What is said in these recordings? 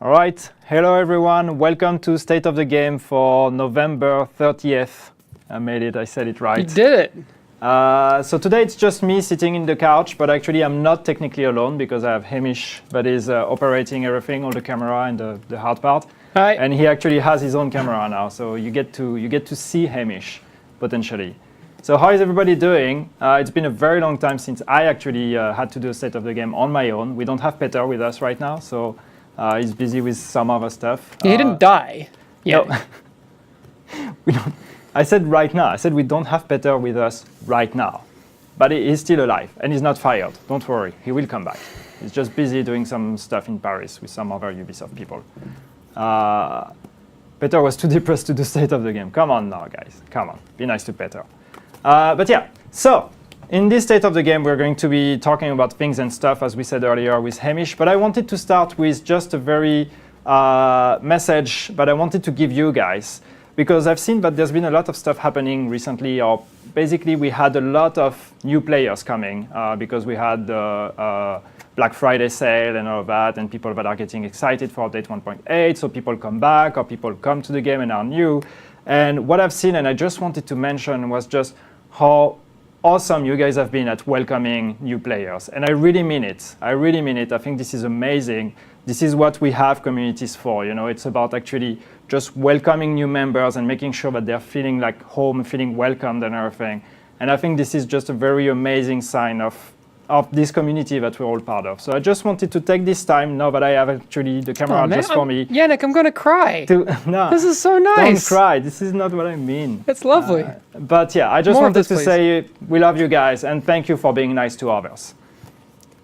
All right, hello everyone. Welcome to State of the Game for November 30th. I made it, I said it right. You did it. So today it's just me sitting in the couch, but actually I'm not technically alone because I have Hamish that is operating everything, all the camera and the hard part. Hi. And he actually has his own camera now, so you get to see Hamish potentially. So how is everybody doing? It's been a very long time since I actually had to do a State of the Game on my own. We don't have Peter with us right now, so he's busy with some other stuff. He didn't die. Yeah. No. We don't. I said right now. I said we don't have Peter with us right now, but he's still alive and he's not fired. Don't worry, he will come back. He's just busy doing some stuff in Paris with some other Ubisoft people. Peter was too depressed to do State of the Game. Come on now, guys. Come on, be nice to Peter. But yeah, so in this State of the Game, we're going to be talking about things and stuff, as we said earlier, with Hamish. But I wanted to start with just a very message that I wanted to give you guys, because I've seen that there's been a lot of stuff happening recently, or basically we had a lot of new players coming because we had the Black Friday sale and all of that, and people that are getting excited for update 1.8, so people come back, or people come to the game and are new. And what I've seen, and I just wanted to mention, was just how awesome you guys have been at welcoming new players. And I really mean it. I really mean it. I think this is amazing. This is what we have communities for. You know, it's about actually just welcoming new members and making sure that they're feeling like home, feeling welcomed and everything. And I think this is just a very amazing sign of this community that we're all part of. So I just wanted to take this time, now that I have actually the camera just for me. Yannick, I'm going to cry. No, this is so nice. Don't cry. This is not what I mean. It's lovely. But yeah, I just wanted to say we love you guys and thank you for being nice to others.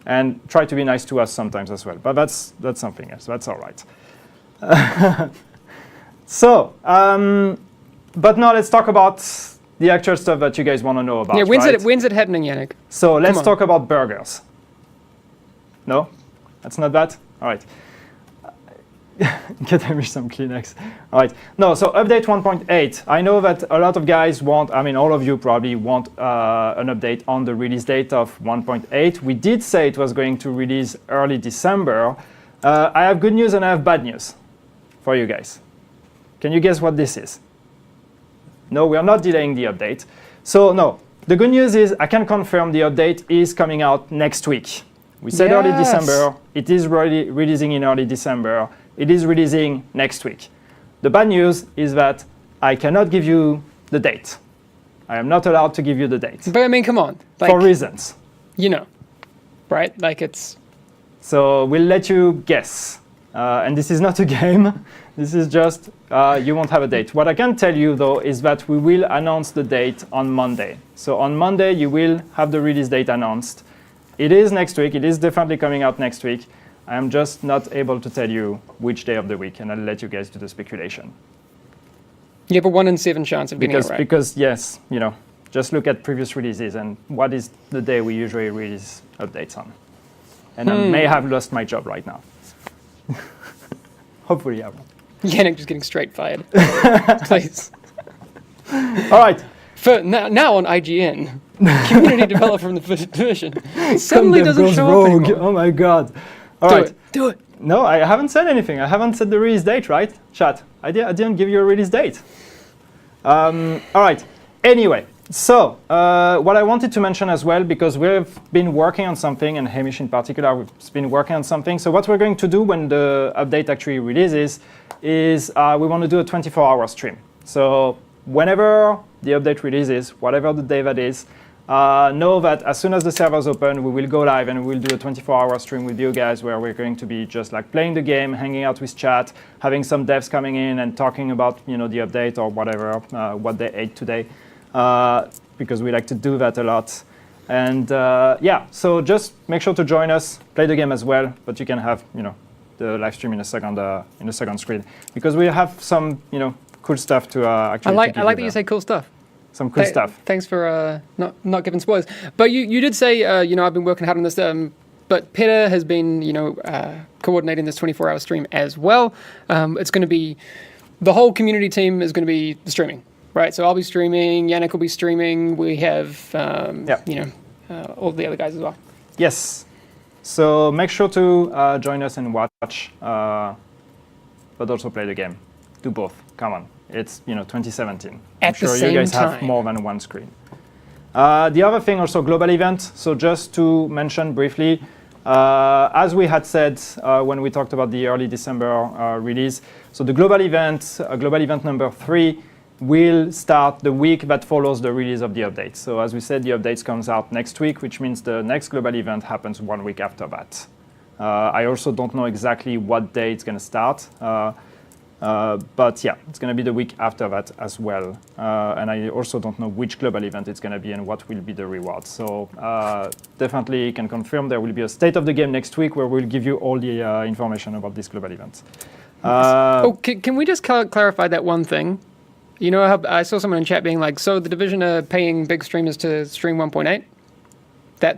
And try to be nice to us sometimes as well. But that's something else. That's all right. So, but now let's talk about the actual stuff that you guys want to know about. Yeah, right? when's it happening, Yannick? So let's talk about burgers. No? That's not that? All right. Get Hamish some Kleenex. All right. No, so update 1.8. I know that a lot of guys want, I mean, all of you probably want an update on the release date of 1.8. We did say it was going to release early December. I have good news and I have bad news for you guys. Can you guess what this is? No, we are not delaying the update. So no, the good news is I can confirm the update is coming out next week. We said early December. It is releasing in early December. It is releasing next week. The bad news is that I cannot give you the date. I am not allowed to give you the date. But I mean, come on. Like, for reasons. You know, right? Like it's... So we'll let you guess. And this is not a game. This is just, you won't have a date. What I can tell you, though, is that we will announce the date on Monday. So on Monday, you will have the release date announced. It is next week. It is definitely coming out next week. I am just not able to tell you which day of the week, and I'll let you guys do the speculation. You have a 1 in 7 chance of getting it right. Because, yes, you know, just look at previous releases and what is the day we usually release updates on. And I may have lost my job right now. Hopefully I won't. Yannick just getting straight fired. Please. All right. For now on IGN, community developer from the first division suddenly doesn't show up anymore. Oh my god. All right. Do it. No, I haven't said anything. I haven't said the release date, right? Chat. I didn't give you a release date. All right. Anyway, so what I wanted to mention as well, because we've been working on something, and Hamish in particular, we've been working on something. So what we're going to do when the update actually releases is we want to do a 24-hour stream. So whenever the update releases, whatever the day that is, know that as soon as the servers open, we will go live and we'll do a 24-hour stream with you guys where we're going to be just like playing the game, hanging out with chat, having some devs coming in and talking about, you know, the update or whatever, what they ate today, because we like to do that a lot. And yeah, so just make sure to join us, play the game as well, but you can have, you know, the live stream in a second screen, because we have some, you know, cool stuff to actually. I like that you say cool stuff. Some cool stuff. Thanks for not giving spoilers. But you did say, you know, I've been working hard on this. But Peter has been, you know, coordinating this 24-hour stream as well. It's going to be, the whole community team is going to be streaming, right? So I'll be streaming. Yannick will be streaming. We have, you know, all the other guys as well. Yes. So make sure to join us and watch but also play the game. Do both. Come on. It's 2017. I'm At the sure same you guys have time. more than one screen. The other thing also, global event. So just to mention briefly, as we had said when we talked about the early December release, so the global event number 3, will start the week that follows the release of the update. So as we said, the updates comes out next week, which means the next global event happens 1 week after that. I also don't know exactly what day it's going to start. But yeah, it's going to be the week after that as well. And I also don't know which global event it's going to be and what will be the reward. So definitely can confirm there will be a state of the game next week where we'll give you all the information about this global event. Can we just clarify that one thing? You know, I saw someone in chat being like, so the Division are paying big streamers to stream 1.8?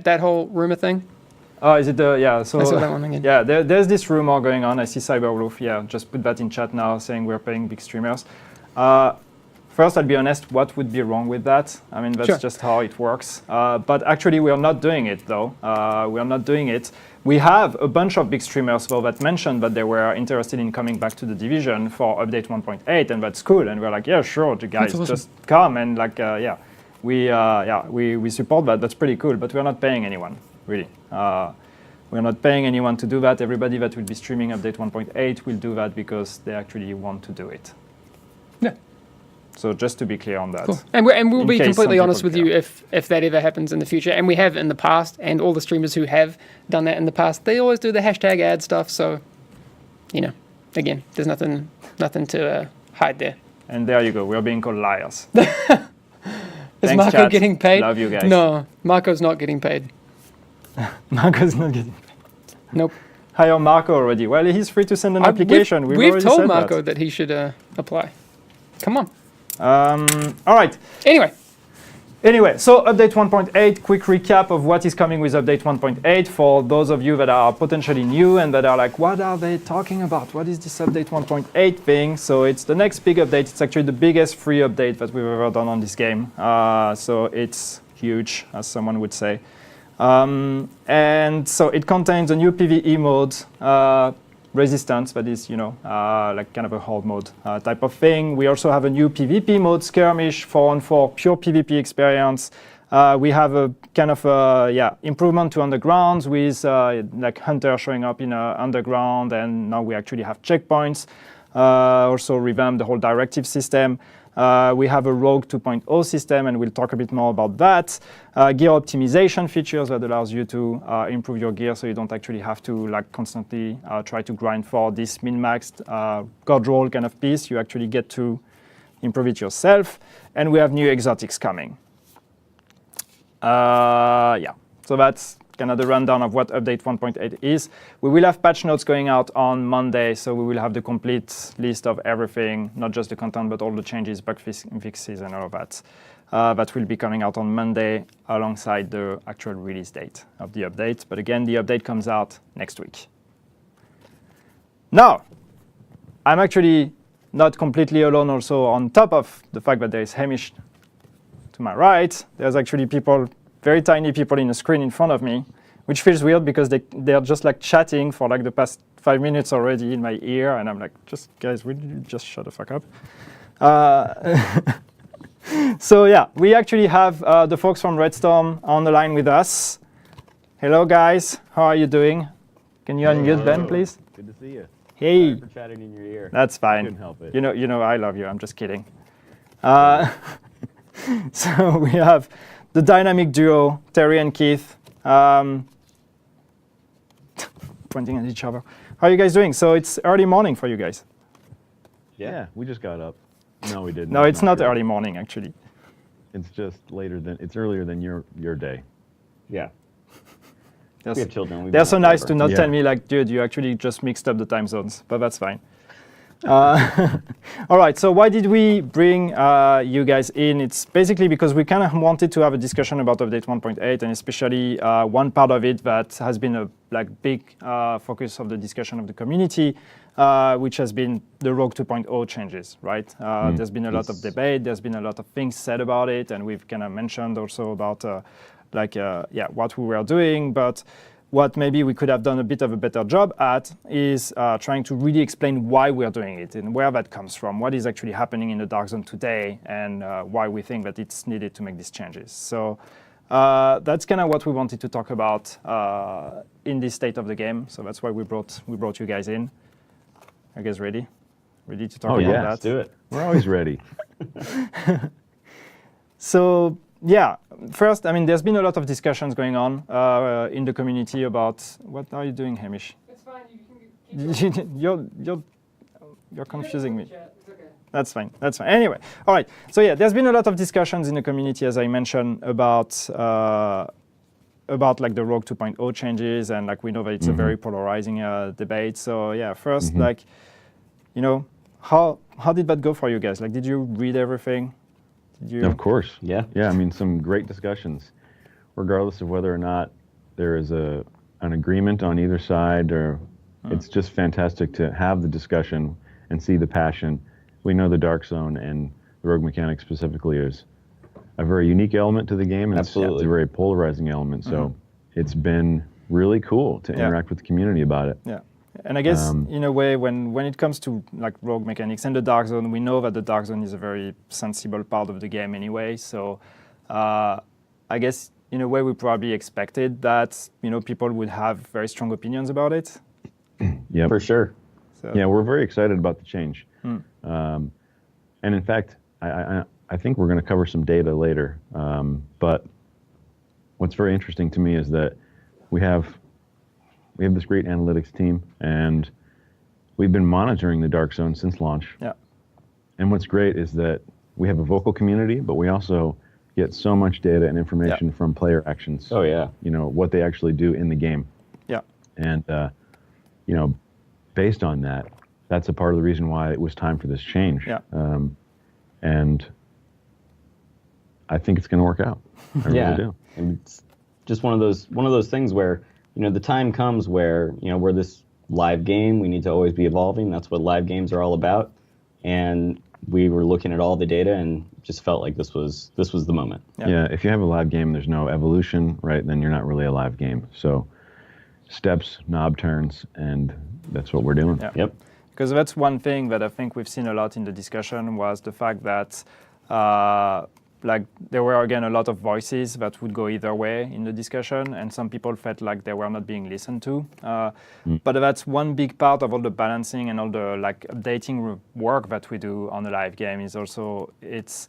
That whole rumor thing? Oh, is it the, yeah, so, I saw that one again. Yeah, there's this rumor going on. I see Cyberwolf, yeah, just put that in chat now, saying we're paying big streamers. First, I'll be honest, what would be wrong with that? I mean, that's just how it works. But actually, we are not doing it, though. We are not doing it. We have a bunch of big streamers, though, that mentioned that they were interested in coming back to the Division for update 1.8, and that's cool. And we're like, yeah, sure, the guys awesome. just come and like, we support that. That's pretty cool, but we're not paying anyone, really. We're not paying anyone to do that. Everybody that will be streaming update 1.8 will do that because they actually want to do it. Yeah. So just to be clear on that. Cool. And we'll be completely honest with care. you if that ever happens in the future. And we have in the past, and all the streamers who have done that in the past, they always do the hashtag ad stuff. So, again, there's nothing to hide there. And there you go. We're being called liars. Is Thanks, Marco chat. getting paid? Love you guys. No, Marco's not getting paid. Marco's not getting paid. Nope. Hire Marco already. Well, he's free to send an application. We've already told said Marco that he should apply. Come on. All right. Anyway, so update 1.8, quick recap of what is coming with update 1.8 for those of you that are potentially new and that are like, what are they talking about? What is this update 1.8 thing? So it's the next big update. It's actually the biggest free update that we've ever done on this game. So it's huge, as someone would say. And so it contains a new PvE mode, Resistance, that is, like kind of a horde mode type of thing. We also have a new PvP mode, Skirmish, 4-on-4, pure PvP experience. We have a kind of improvement to undergrounds with like Hunter showing up in underground, and now we actually have checkpoints. Also revamped the whole directive system. We have a Rogue 2.0 system, and we'll talk a bit more about that. Gear optimization features that allows you to improve your gear so you don't actually have to like constantly try to grind for this min-maxed god roll kind of piece. You actually get to improve it yourself. And we have new exotics coming. So that's kind of the rundown of what update 1.8 is. We will have patch notes going out on Monday, so we will have the complete list of everything, not just the content, but all the changes, bug fixes, and all of that. That will be coming out on Monday alongside the actual release date of the update. But again, the update comes out next week. Now, I'm actually not completely alone also. On top of the fact that there is Hamish to my right, there's actually people, very tiny people in the screen in front of me, which feels weird because they're just like chatting for like the past 5 minutes already in my ear, and I'm like, guys, will you just shut the fuck up? So yeah, we actually have the folks from Redstorm on the line with us. Hello guys, how are you doing? Can you unmute Ben, please? Good to see you. Hey. Sorry for chatting in your ear. That's fine. Couldn't help it. You know, I love you. I'm just kidding. So we have the dynamic duo, Terry and Keith, pointing at each other. How are you guys doing? So it's early morning for you guys. Yeah, we just got up. No, we didn't. No, it's not good. early morning, actually. It's just it's earlier than your day. Yeah. They're, We have children. We've they're been so up nice forever. to not Yeah. tell me, like, dude, you actually just mixed up the time zones, but that's fine. All right, so why did we bring you guys in? It's basically because we kind of wanted to have a discussion about update 1.8, and especially one part of it that has been a big focus of the discussion of the community, which has been the Rogue 2.0 changes, right? There's been a lot of debate, there's been a lot of things said about it, and we've kind of mentioned also about what we were doing, but what maybe we could have done a bit of a better job at is trying to really explain why we're doing it and where that comes from, what is actually happening in the Dark Zone today, and why we think that it's needed to make these changes. So that's kind of what we wanted to talk about in this state of the game. So that's why we brought you guys in. Are you guys ready? Ready to talk about that? Let's do it. We're always ready. So yeah, first, I mean, there's been a lot of discussions going on in the community about what are you doing, Hamish? It's fine. You can keep You're confusing me. It's okay. That's fine. That's fine. Anyway, all right. So yeah, there's been a lot of discussions in the community, as I mentioned, about like the Rogue 2.0 changes, and like we know that it's a very polarizing debate. So yeah, first, like, you know, how did that go for you guys? Like, did you read everything? Did you? Of course. Yeah. Yeah, I mean, some great discussions, regardless of whether or not there is an agreement on either side, or it's just fantastic to have the discussion and see the passion. We know the Dark Zone and the Rogue mechanic specifically is a very unique element to the game, and it's a very polarizing element. So it's been really cool to interact with the community about it. Yeah. And I guess in a way, when it comes to like rogue mechanics and the Dark Zone, we know that the Dark Zone is a very sensible part of the game anyway. So I guess in a way we probably expected that people would have very strong opinions about it. Yeah, For sure. So, yeah, we're very excited about the change. And in fact, I think we're going to cover some data later. But what's very interesting to me is that we have this great analytics team, and we've been monitoring the Dark Zone since launch. Yeah. And what's great is that we have a vocal community, but we also get so much data and information from player actions. Oh, yeah. What they actually do in the game. Yeah. And, based on that, that's a part of the reason why it was time for this change. Yeah. And I think it's going to work out. I really do. And it's just one of those things where, the time comes where, we're this live game. We need to always be evolving. That's what live games are all about. And we were looking at all the data and just felt like this was the moment. Yeah, if you have a live game, there's no evolution, right? Then you're not really a live game. So steps, knob turns, and that's what we're doing. Yeah. Yep. Because that's one thing that I think we've seen a lot in the discussion was the fact that there were again a lot of voices that would go either way in the discussion, and some people felt like they were not being listened to. But that's one big part of all the balancing and all the updating work that we do on a live game is also it's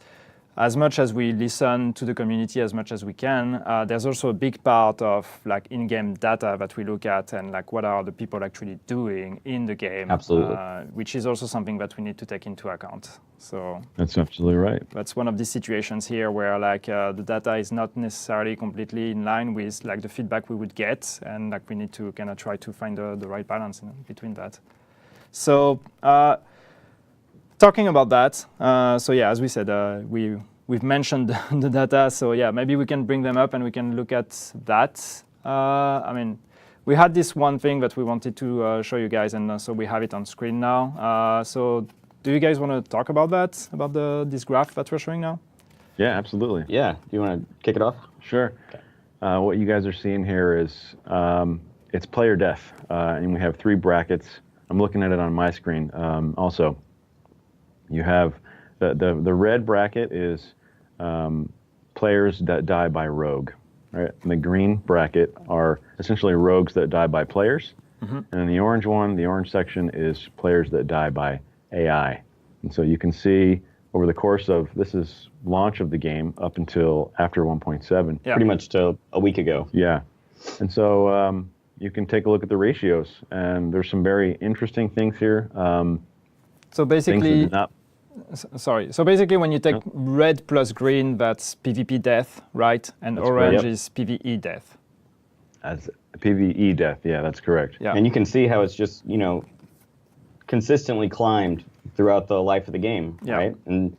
as much as we listen to the community as much as we can, there's also a big part of in-game data that we look at and what are the people actually doing in the game. Absolutely. Which is also something that we need to take into account. So That's absolutely right. that's one of these situations here where the data is not necessarily completely in line with the feedback we would get, and we need to kind of try to find the right balance between that. So talking about that, as we said, we've mentioned the data, so maybe we can bring them up and we can look at that. We had this one thing that we wanted to show you guys, and so we have it on screen now. So do you guys want to talk about that, about this graph that we're showing now? Yeah, absolutely. Yeah. Do you want to kick it off? Sure. What you guys are seeing here is it's player death, and we have 3 brackets. I'm looking at it on my screen. Also, you have the red bracket is players that die by rogue, right? And the green bracket are essentially rogues that die by players. And then the orange one, the orange section, is players that die by AI. And so you can see over the course of, this is launch of the game up until after 1.7. Yeah. Pretty much to a week ago. Yeah. And so you can take a look at the ratios, and there's some very interesting things here. So basically, Sorry. So basically, when you take red plus green, that's PvP death, right? And That's orange correct. is PvE death. As PvE death, yeah, that's correct. Yeah. And you can see how it's just, consistently climbed throughout the life of the game, Yeah. right? And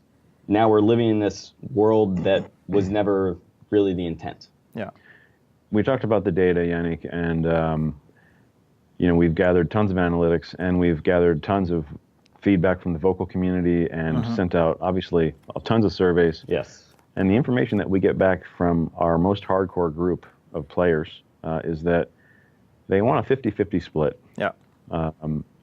now we're living in this world that was never really the intent. Yeah. We talked about the data, Yannick, and we've gathered tons of analytics, and we've gathered tons of feedback from the vocal community, and sent out obviously tons of surveys. Yes. And the information that we get back from our most hardcore group of players is that they want a 50-50 split Yeah.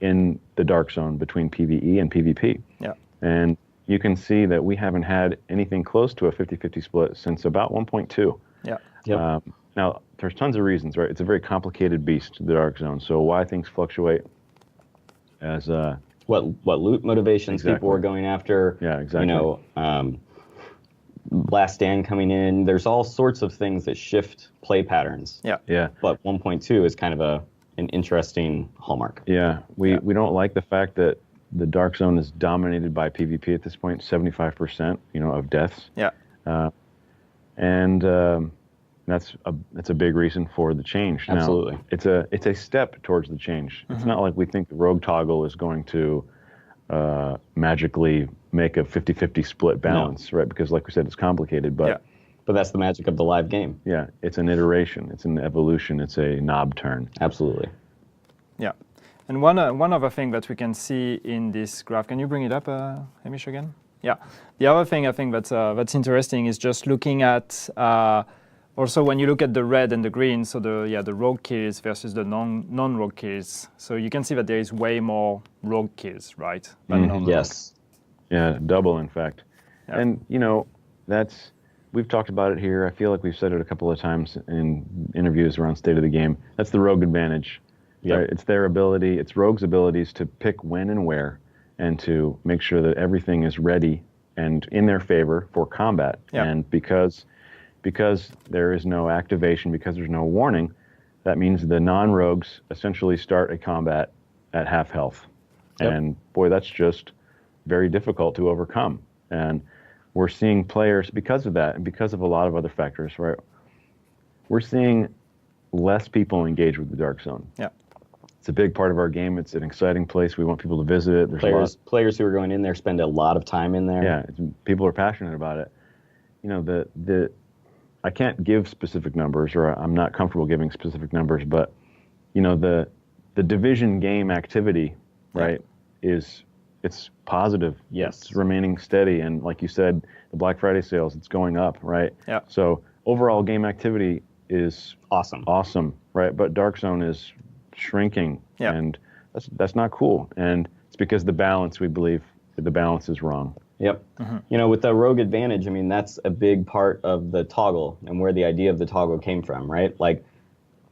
in the Dark Zone between PvE and PvP. Yeah. And you can see that we haven't had anything close to a 50-50 split since about 1.2. Yeah. Yep. Now, there's tons of reasons, right? It's a very complicated beast, the Dark Zone. So why things fluctuate as what loot motivations Exactly. people are going after. Yeah, exactly. You know, Last Stand coming in. There's all sorts of things that shift play patterns. Yeah. yeah, But 1.2 is kind of an interesting hallmark. yeah. We don't like the fact that the Dark Zone is dominated by PvP at this point, 75%, of deaths. Yeah. And that's a big reason for the change. Now, Absolutely. it's a step towards the change. It's not like we think the rogue toggle is going to magically make a 50-50 split balance, right? Because like we said, it's complicated, but Yeah. But that's the magic of the live game. yeah, it's an iteration, it's an evolution, it's a knob turn. Absolutely. Yeah. And one other thing that we can see in this graph, can you bring it up, Hamish, again? Yeah. The other thing I think that's interesting is just looking at also when you look at the red and the green, so the rogue kills versus the non-rogue kills. So you can see that there is way more rogue kills, right? Than non-rogue. Yes. Yeah, double in fact. Yeah. And we've talked about it here. I feel like we've said it a couple of times in interviews around State of the Game. That's the rogue advantage. Yep. Right? It's rogues' abilities to pick when and where, and to make sure that everything is ready and in their favor for combat. Yeah. And because there is no activation, because there's no warning, that means the non-rogues essentially start a combat at half health. Yep. And boy, that's just very difficult to overcome. And we're seeing players, because of that, and because of a lot of other factors, right? We're seeing less people engage with the Dark Zone. Yeah. It's a big part of our game. It's an exciting place. We want people to visit it. There's Players who are going in there spend a lot of time in there. yeah, people are passionate about it. I can't give specific numbers, or I'm not comfortable giving specific numbers, but the division game activity, right, it's positive. Yes. It's remaining steady, and like you said, the Black Friday sales, it's going up, right? Yeah. So overall game activity is Awesome. right? But Dark Zone is shrinking, Yeah. and that's not cool. And it's because we believe that the balance is wrong. Yep. With the rogue advantage, I mean, that's a big part of the toggle and where the idea of the toggle came from, right? Like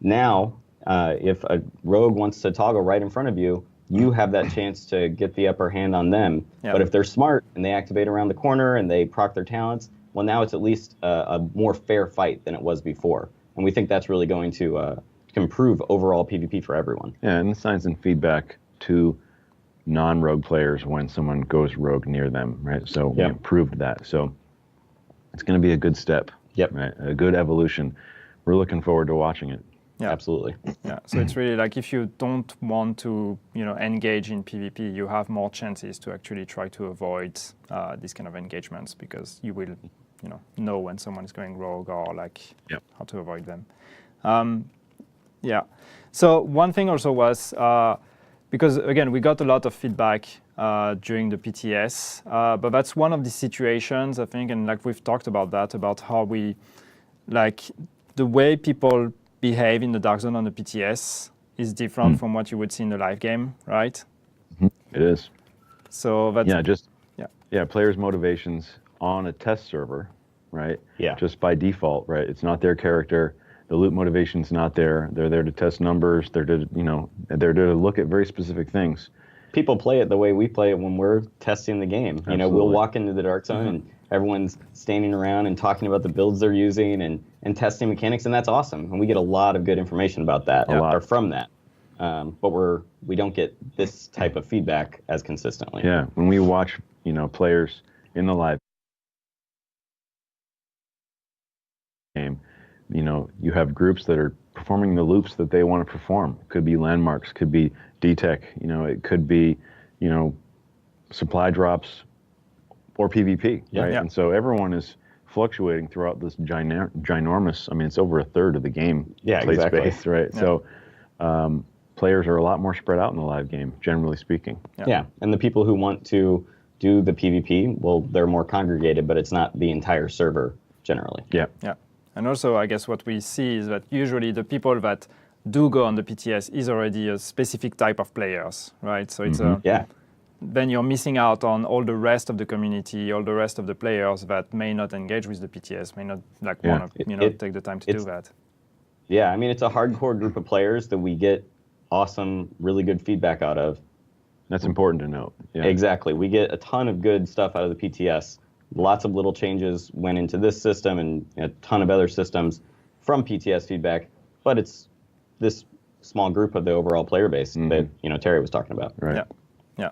now, if a rogue wants to toggle right in front of you, you have that chance to get the upper hand on them. Yeah. But if they're smart and they activate around the corner and they proc their talents, well, now it's at least a more fair fight than it was before. And we think that's really going to improve overall PvP for everyone. Yeah, and it signs and feedback to non-rogue players when someone goes rogue near them, right? So we Yeah. improved that. So it's going to be a good step. Yep. Right? A good evolution. We're looking forward to watching it. Yeah. Absolutely. Yeah, so it's really like if you don't want to, engage in PvP, you have more chances to actually try to avoid these kind of engagements, because you will, know when someone is going rogue, or like Yep. how to avoid them. Yeah. So one thing also was because again we got a lot of feedback during the PTS, but that's one of the situations I think, and like we've talked about that, about how we like the way people behave in the Dark Zone on the PTS is different from what you would see in the live game, right? It is. So that's Players' motivations on a test server, right? Yeah. Just by default, right? It's not their character. The loot motivation's not there. They're there to test numbers. They're to look at very specific things. People play it the way we play it when we're testing the game. Absolutely. We'll walk into the Dark Zone and everyone's standing around and talking about the builds they're using and testing mechanics, and that's awesome. And we get a lot of good information about that, or from that. But we don't get this type of feedback as consistently. Yeah, when we watch, players in the live game, you have groups that are performing the loops that they want to perform. It could be landmarks, could be D-Tech, it could be, supply drops or PvP, right? Yeah. And so everyone is fluctuating throughout this ginormous, it's over a third of the game play exactly. space, right? Yeah. So players are a lot more spread out in the live game, generally speaking. Yeah, and the people who want to do the PvP, well, they're more congregated, but it's not the entire server generally. Yeah. Yeah. And also, I guess what we see is that usually the people that do go on the PTS is already a specific type of players, right? So it's Yeah. then you're missing out on all the rest of the community, all the rest of the players that may not engage with the PTS, may not like Yeah. want to take the time to do that. Yeah, I mean, it's a hardcore group of players that we get awesome, really good feedback out of. That's important to note. Yeah. Exactly. We get a ton of good stuff out of the PTS. Lots of little changes went into this system and a ton of other systems from PTS feedback, but it's this small group of the overall player base that, Terry was talking about. Right. Yeah.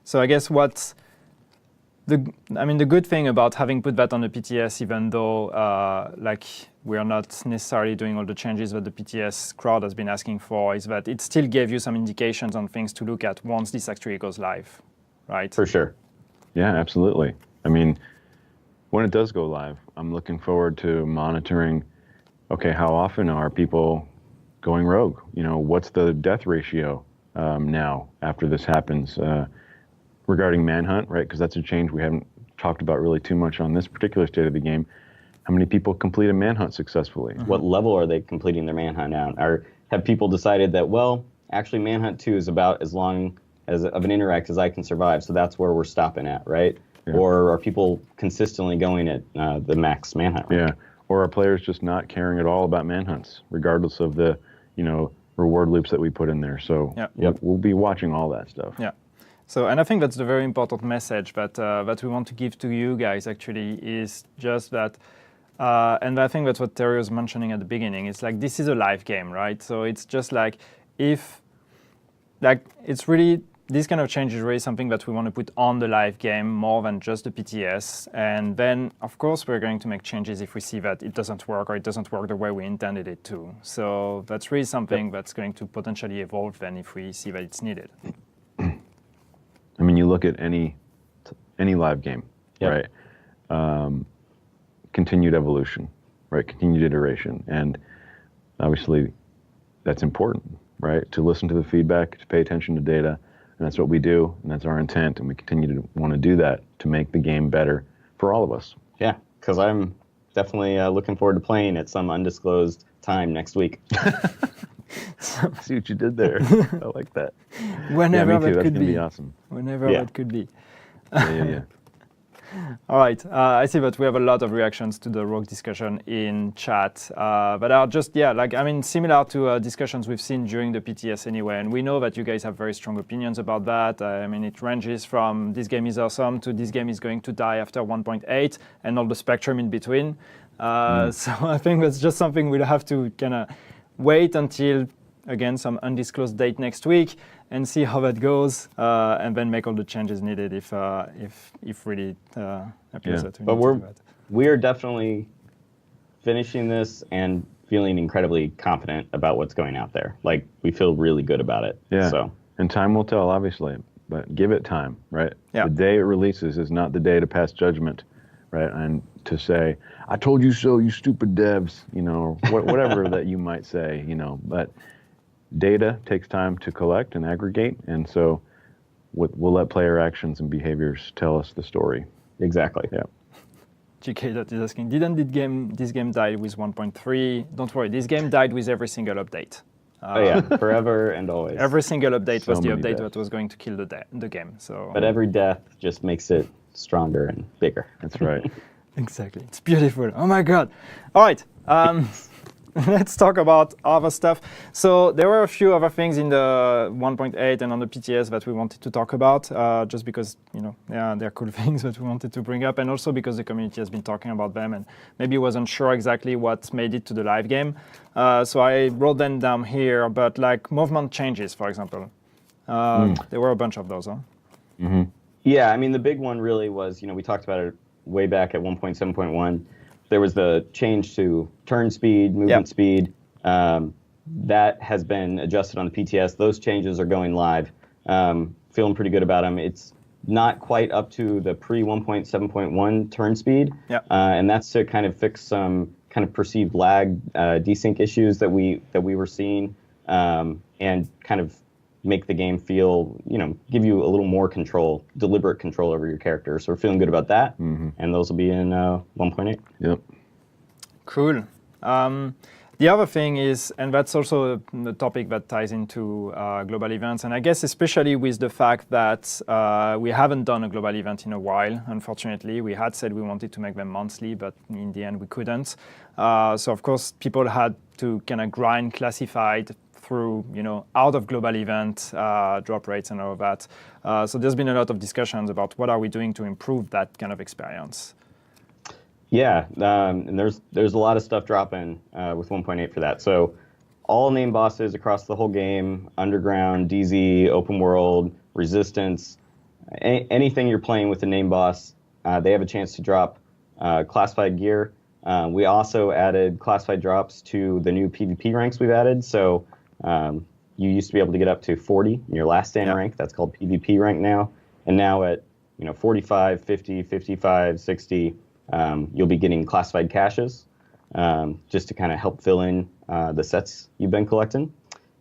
So I guess what's the good thing about having put that on the PTS, even though like we are not necessarily doing all the changes that the PTS crowd has been asking for, is that it still gave you some indications on things to look at once this actually goes live, right? For sure. Yeah, absolutely. I mean, when it does go live, I'm looking forward to monitoring, okay, how often are people going rogue? What's the death ratio now after this happens? Regarding Manhunt, right? Because that's a change we haven't talked about really too much on this particular state of the game. How many people complete a Manhunt successfully? What level are they completing their Manhunt at? Or have people decided that, well, actually Manhunt 2 is about as long as of an interact as I can survive, so that's where we're stopping at, right? Yeah. Or are people consistently going at the max Manhunt rank? Yeah. Or are players just not caring at all about Manhunts, regardless of the, reward loops that we put in there? So we'll be watching all that stuff. Yeah. So, and I think that's the very important message that we want to give to you guys. Actually, is just that, and I think that's what Terry was mentioning at the beginning. It's like this is a live game, right? So it's just like it's really this kind of change is really something that we want to put on the live game more than just the PTS. And then, of course, we're going to make changes if we see that it doesn't work or it doesn't work the way we intended it to. So that's really something that's going to potentially evolve then if we see that it's needed. I mean, you look at any live game, right? Continued evolution, right? Continued iteration, and obviously, that's important, right? To listen to the feedback, to pay attention to data, and that's what we do, and that's our intent, and we continue to want to do that to make the game better for all of us. Yeah, because I'm definitely looking forward to playing at some undisclosed time next week. See what you did there. I like that. Whenever me too. that That's could gonna be. be awesome. Whenever that could be. Yeah. All right. I see that we have a lot of reactions to the Rogue discussion in chat, but are just similar to discussions we've seen during the PTS anyway. And we know that you guys have very strong opinions about that. It ranges from this game is awesome to this game is going to die after 1.8 and all the spectrum in between. So I think that's just something we'll have to kind of wait until, again, some undisclosed date next week and see how that goes, and then make all the changes needed if really appears that we But need to do that. we are definitely finishing this and feeling incredibly confident about what's going out there. Like, we feel really good about it. Yeah. So And time will tell, obviously, but give it time, right? Yeah. The day it releases is not the day to pass judgment, right? And to say, I told you so, you stupid devs, whatever that you might say, but data takes time to collect and aggregate, and so we'll let player actions and behaviors tell us the story. exactly. Yeah. GK that is asking, didn't this game die with 1.3? Don't worry, this game died with every single update. Forever and always. Every single update was So the many update deaths. that was going to kill the game. So, But every death just makes it stronger and bigger. That's right. exactly, it's beautiful. Oh my God! All right, let's talk about other stuff. So there were a few other things in the 1.8 and on the PTS that we wanted to talk about, just because they're cool things that we wanted to bring up, and also because the community has been talking about them and maybe wasn't sure exactly what made it to the live game. So I wrote them down here, but like movement changes, for example. There were a bunch of those, huh? Mm-hmm. Yeah, the big one really was, we talked about it way back at 1.7.1. There was the change to turn speed, movement speed. That has been adjusted on the PTS. Those changes are going live. Feeling pretty good about them. It's not quite up to the pre-1.7.1 turn speed. And that's to kind of fix some kind of perceived lag, desync issues that we were seeing, and kind of make the game feel, give you a little more control, deliberate control over your character. So we're feeling good about that. And those will be in 1.8. Yep. Cool. The other thing is, and that's also the topic that ties into global events, and I guess especially with the fact that we haven't done a global event in a while, unfortunately. We had said we wanted to make them monthly, but in the end we couldn't. So of course, people had to kind of grind classified through, out of global event drop rates and all of that. So there's been a lot of discussions about what are we doing to improve that kind of experience. Yeah, and there's a lot of stuff dropping with 1.8 for that. So all name bosses across the whole game, Underground, DZ, Open World, Resistance, anything you're playing with a name boss, they have a chance to drop classified gear. We also added classified drops to the new PvP ranks we've added. So you used to be able to get up to 40 in your last stand rank. That's called PvP rank now. And now at 45, 50, 55, 60, you'll be getting classified caches just to kind of help fill in the sets you've been collecting.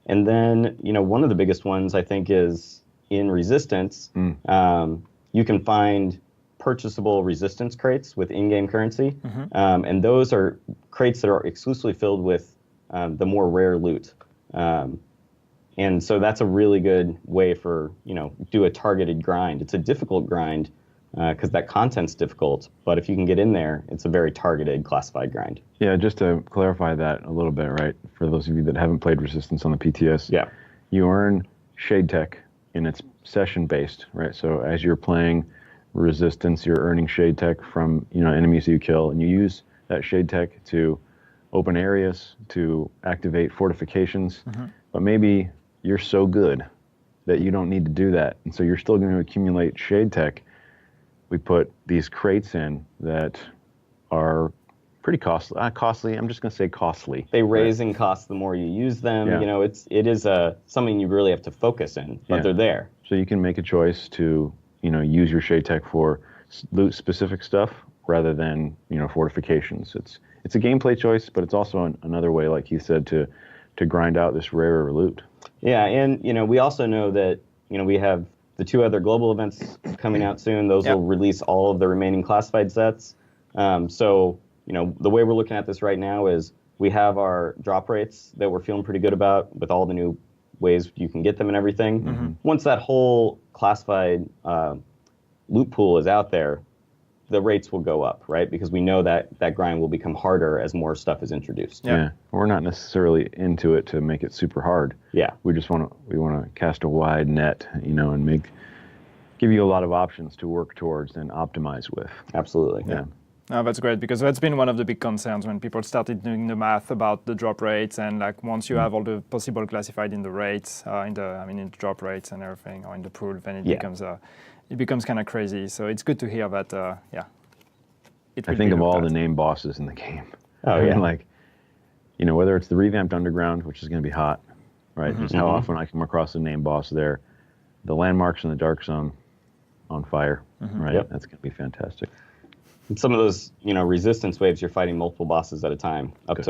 And then, one of the biggest ones I think is in Resistance. You can find purchasable Resistance crates with in-game currency. And those are crates that are exclusively filled with the more rare loot. And so that's a really good way for, do a targeted grind. It's a difficult grind, because that content's difficult, but if you can get in there, it's a very targeted classified grind. Yeah, just to clarify that a little bit, right? For those of you that haven't played Resistance on the PTS, you earn Shade Tech, and it's session-based, right? So as you're playing Resistance, you're earning Shade Tech from enemies you kill, and you use that Shade Tech to open areas, to activate fortifications, but maybe you're so good that you don't need to do that, and so you're still going to accumulate Shade Tech. We put these crates in that are pretty costly. I'm just going to say costly. They raise in cost the more you use them. It is something you really have to focus in, but they're there. So you can make a choice to use your Shade Tech for loot specific stuff rather than fortifications. It's a gameplay choice, but it's also another way, like Keith said, to grind out this rarer loot. Yeah, and we also know that we have the 2 other global events coming out soon. Those will release all of the remaining classified sets. So, the way we're looking at this right now is we have our drop rates that we're feeling pretty good about with all the new ways you can get them and everything. Once that whole classified loot pool is out there, the rates will go up, right? Because we know that grind will become harder as more stuff is introduced. Yeah. We're not necessarily into it to make it super hard. Yeah. We just want to cast a wide net, and give you a lot of options to work towards and optimize with. Absolutely. Yeah. No, that's great, because that's been one of the big concerns when people started doing the math about the drop rates, and once you have all the possible classified in the rates, in the drop rates and everything, or in the pool, then it becomes kind of crazy. So it's good to hear that. I think of all the name bosses in the game. Oh yeah. Whether it's the revamped Underground, which is going to be hot, right? Just how often I come across a name boss there, the landmarks in the Dark Zone on fire, right? Yep. That's going to be fantastic. And some of those, Resistance waves, you're fighting multiple bosses at a time, up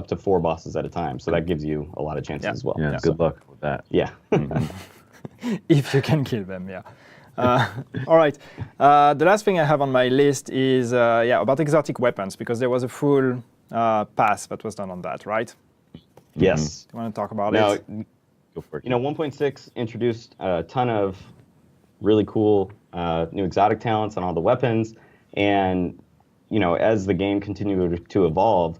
to 4 bosses at a time. So that gives you a lot of chances as well. Yeah, good luck with that. Yeah. If you can kill them, all right. The last thing I have on my list is about exotic weapons, because there was a full pass that was done on that, right? Yes. Do you want to talk about it? Go for it. 1.6 introduced a ton of really cool new exotic talents on all the weapons. And, as the game continued to evolve,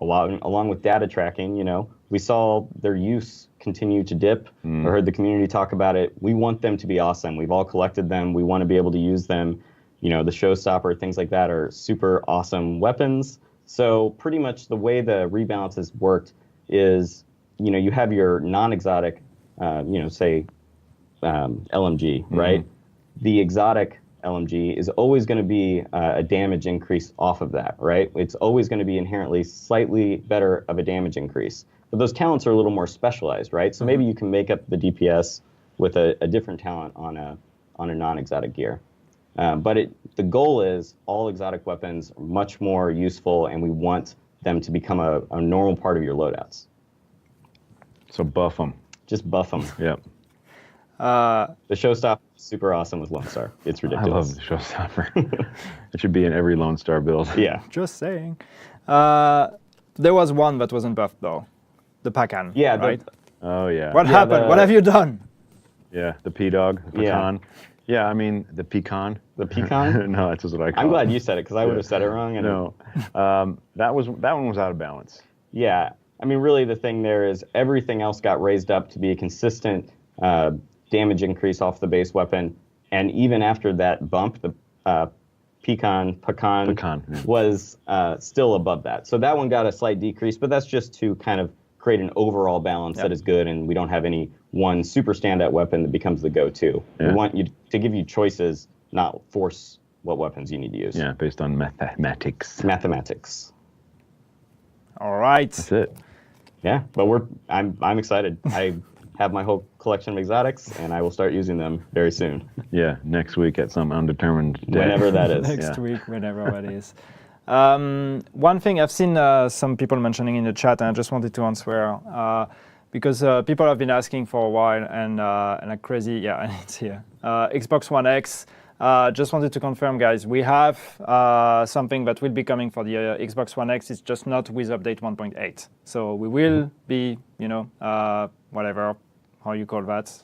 along with data tracking, we saw their use continue to dip. I heard the community talk about it. We want them to be awesome. We've all collected them. We want to be able to use them. The Showstopper, things like that are super awesome weapons. So pretty much the way the rebalance has worked is, you have your non-exotic, say LMG, right? The exotic LMG is always going to be a damage increase off of that, right? It's always going to be inherently slightly better of a damage increase. But those talents are a little more specialized, right? So maybe you can make up the DPS with a different talent on a non-exotic gear. But the goal is all exotic weapons are much more useful, and we want them to become a normal part of your loadouts. So buff them. Just buff them. Yep. The Showstopper is super awesome with Lone Star. It's ridiculous. I love the Showstopper. It should be in every Lone Star build. Yeah. Just saying. There was one that wasn't buffed though, the Pacan. Yeah, right. Oh yeah. What happened? What have you done? Yeah, the P-Dog, the Yeah. pecan. Yeah, I mean the pecan. The pecan? No, that's just what I call I'm it. glad you said it because I would have said it wrong. And No, that one was out of balance. Yeah, I mean, really, the thing there is everything else got raised up to be a consistent damage increase off the base weapon, and even after that bump, the pecan yeah. was still above that. So that one got a slight decrease, but that's just to kind of create an overall balance that is good, and we don't have any one super standout weapon that becomes the go-to. Yeah. We want you to give you choices, not force what weapons you need to use. Yeah, based on mathematics. Mathematics. All right. That's it. Yeah, but I'm excited. I have my whole collection of exotics, and I will start using them very soon. Yeah, next week at some undetermined day. Whenever that is. Next week, whenever that is. One thing I've seen some people mentioning in the chat, and I just wanted to answer because people have been asking for a while, and like crazy, yeah, and it's here. Xbox One X. Just wanted to confirm, guys, we have something that will be coming for the Xbox One X. It's just not with update 1.8. So we will be, whatever, how you call that,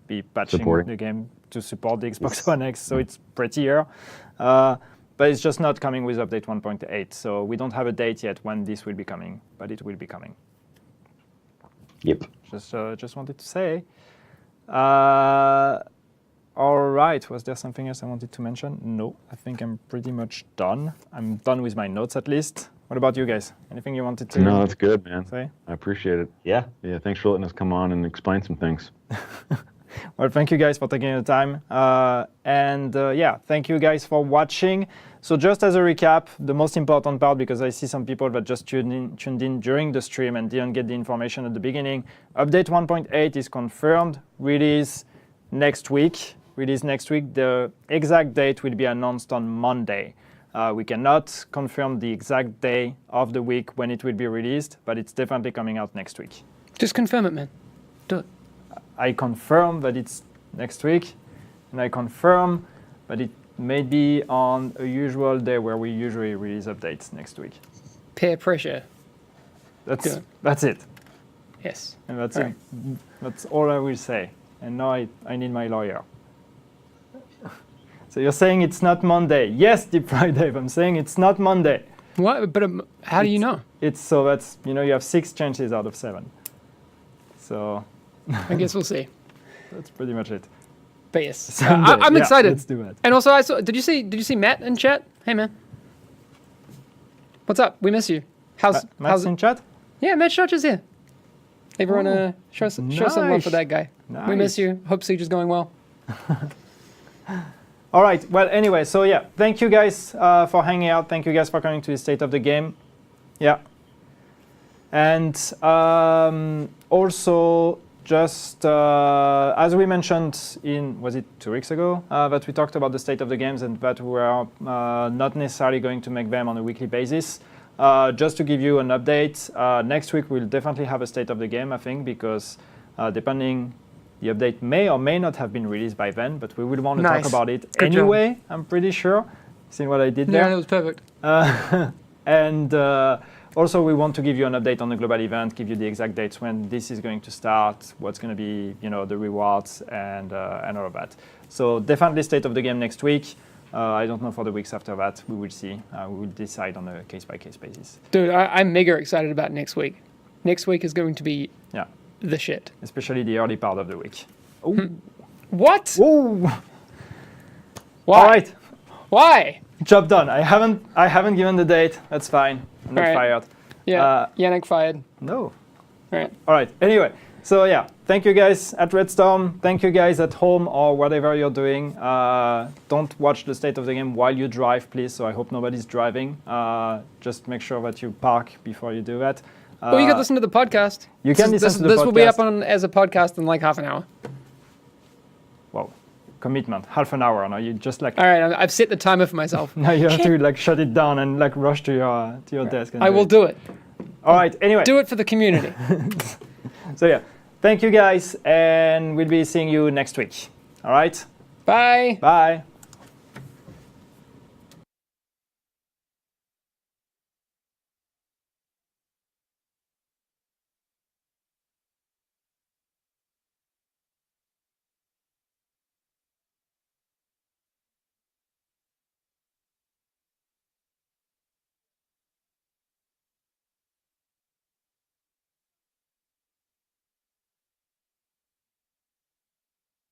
be patching Supporting. the game to support the Xbox One X. So it's prettier. But it's just not coming with update 1.8. So we don't have a date yet when this will be coming, but it will be coming. Yep. Just wanted to say. All right, was there something else I wanted to mention? No, I think I'm pretty much done. I'm done with my notes at least. What about you guys? Anything you wanted to No, that's good, man. say? I appreciate it. Yeah. Yeah, thanks for letting us come on and explain some things. Well, thank you guys for taking the time. Yeah, thank you guys for watching. So just as a recap, the most important part, because I see some people that just tuned in during the stream and didn't get the information at the beginning, update 1.8 is confirmed, release next week. The exact date will be announced on Monday. We cannot confirm the exact day of the week when it will be released, but it's definitely coming out next week. Just confirm it, man. Do it. I confirm that it's next week, and I confirm that it may be on a usual day where we usually release updates next week. Peer pressure. Good. That's it. Yes. And that's All it. That's all I will say. And now I need my lawyer. So you're saying it's not Monday. Yes, Deep Fried Dave, I'm saying it's not Monday. What? But how do you know? It's so that's, you have 6 chances out of 7. So I guess we'll see. that's pretty much it. But yes, Sunday. I'm Yeah, excited. let's do it. And also, I saw. Did you see Matt in chat? Hey, man. What's up? We miss you. How's Matt's in chat? Yeah, Matt Schultz is here. Everyone, show some love for that guy. We miss Nice. you. Hope Siege is going well. All right. Well, anyway, so yeah, thank you guys for hanging out. Thank you guys for coming to the State of the Game. Yeah. And also, just as we mentioned was it 2 weeks ago, that we talked about the state of the games and that we are not necessarily going to make them on a weekly basis. Just to give you an update, next week we'll definitely have a state of the game, I think, because depending, the update may or may not have been released by then, but we will want to Nice. talk about it Good anyway, I'm pretty sure. See what I did there? Yeah, that was perfect. And also, we want to give you an update on the global event, give you the exact dates when this is going to start, what's going to be, the rewards, and all of that. So definitely state of the game next week. I don't know for the weeks after that. We will see. We will decide on a case-by-case basis. Dude, I'm mega excited about next week. Next week is going to be Yeah, the shit. especially the early part of the week. What? Ooh. Why? All right, Why? job done. I haven't given the date. That's fine. I'm not All right. fired. Yeah, Yannick fired. No. All right. All right. Anyway, so yeah, thank you guys at Redstorm. Thank you guys at home or whatever you're doing. Don't watch the state of the game while you drive, please. So I hope nobody's driving. Just make sure that you park before you do that. Well, you can listen to the podcast. You can listen to the This will be up podcast. as a podcast in like half an hour. Wow, commitment. Half an hour. Now you just like All right, I've set the timer for myself. now you have to like shut it down and like rush to your desk. And I will do it. All right. Anyway. Do it for the community. So yeah, thank you guys, and we'll be seeing you next week. All right. Bye. Bye.